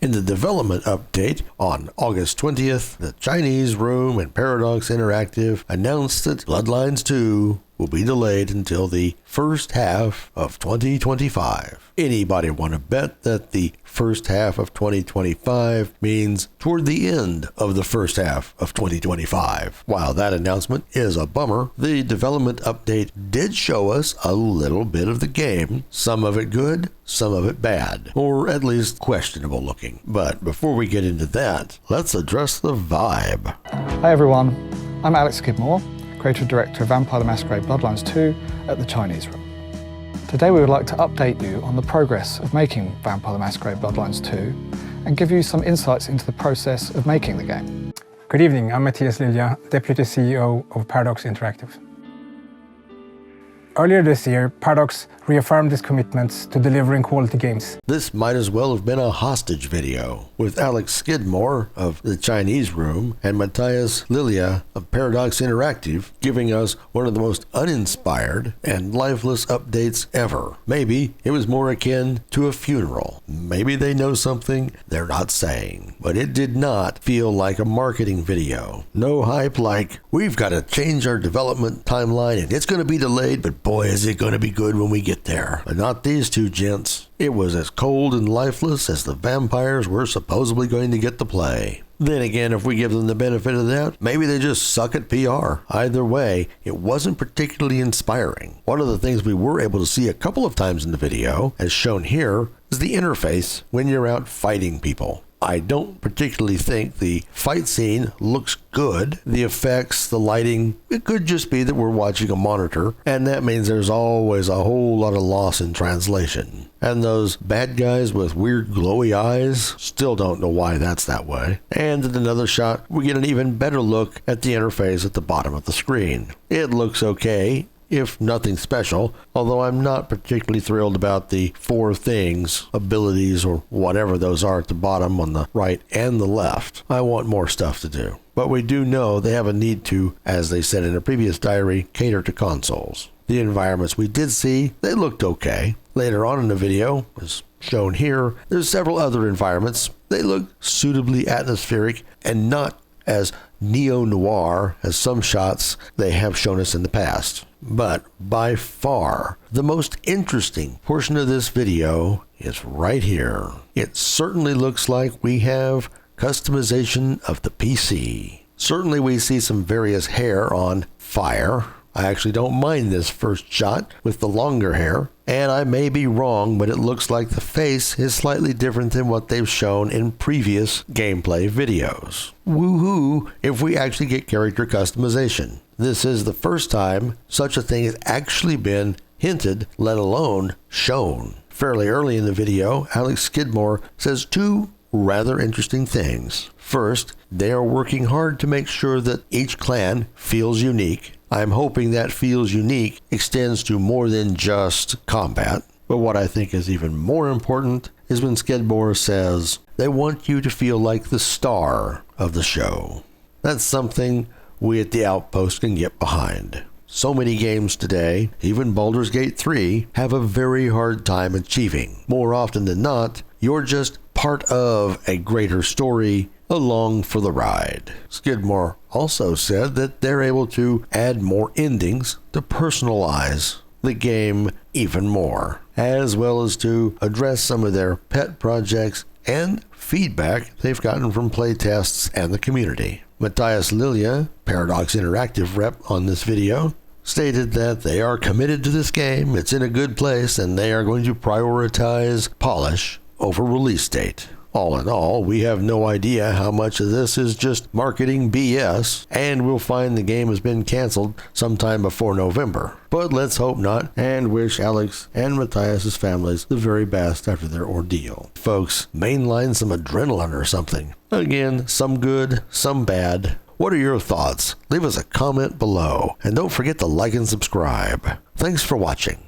In the development update on August 20th, the Chinese Room and Paradox Interactive announced that Bloodlines 2 will be delayed until the first half of 2025. Anybody want to bet that the first half of 2025 means toward the end of the first half of 2025? While that announcement is a bummer, the development update did show us a little bit of the game, some of it good, some of it bad, or at least questionable looking. But before we get into that, let's address the vibe. Hi everyone, I'm Alex Skidmore, Creative Director of Vampire the Masquerade Bloodlines 2 at the Chinese Room. Today we would like to update you on the progress of making Vampire the Masquerade Bloodlines 2 and give you some insights into the process of making the game. Good evening, I'm Matthias Lilja, Deputy CEO of Paradox Interactive. Earlier this year, Paradox reaffirmed its commitments to delivering quality games. This might as well have been a hostage video, with Alex Skidmore of the Chinese Room and Matthias Lilja of Paradox Interactive giving us one of the most uninspired and lifeless updates ever. Maybe it was more akin to a funeral. Maybe they know something they're not saying. But it did not feel like a marketing video. No hype like, we've got to change our development timeline and it's going to be delayed, but boy is it going to be good when we get there. But not these two gents. It was as cold and lifeless as the vampires we're supposedly going to get to play. Then again, if we give them the benefit of that, maybe they just suck at PR. Either way, it wasn't particularly inspiring. One of the things we were able to see a couple of times in the video, as shown here, is the interface when you're out fighting people. I don't particularly think the fight scene looks good. The effects, the lighting, it could just be that we're watching a monitor, and that means there's always a whole lot of loss in translation. And those bad guys with weird glowy eyes, still don't know why that's that way. And in another shot, we get an even better look at the interface at the bottom of the screen. It looks okay, if nothing special, although I'm not particularly thrilled about the 4 things, abilities, or whatever those are at the bottom on the right and the left. I want more stuff to do. But we do know they have a need to, as they said in a previous diary, cater to consoles. The environments we did see, they looked okay. Later on in the video, as shown here, there's several other environments. They look suitably atmospheric and not as neo-noir as some shots they have shown us in the past. But by far, the most interesting portion of this video is right here. It certainly looks like we have customization of the PC. Certainly we see some various hair on Fire. I actually don't mind this first shot with the longer hair, and I may be wrong, but it looks like the face is slightly different than what they've shown in previous gameplay videos. Woohoo if we actually get character customization. This is the first time such a thing has actually been hinted, let alone shown. Fairly early in the video, Alex Skidmore says 2 rather interesting things. First, they are working hard to make sure that each clan feels unique. I'm hoping that feels unique extends to more than just combat. But what I think is even more important is when Skidmore says they want you to feel like the star of the show. That's something we at the Outpost can get behind. So many games today, even Baldur's Gate 3, have a very hard time achieving. More often than not, you're just part of a greater story along for the ride. Skidmore also said that they're able to add more endings to personalize the game even more, as well as to address some of their pet projects and feedback they've gotten from playtests and the community. Matthias Lilja, Paradox Interactive rep on this video, stated that they are committed to this game, it's in a good place, and they are going to prioritize polish over release date. All in all, we have no idea how much of this is just marketing BS, and we'll find the game has been canceled sometime before November. But let's hope not, and wish Alex and Matthias' families the very best after their ordeal. Folks, mainline some adrenaline or something. Again, some good, some bad. What are your thoughts? Leave us a comment below, and don't forget to like and subscribe. Thanks for watching.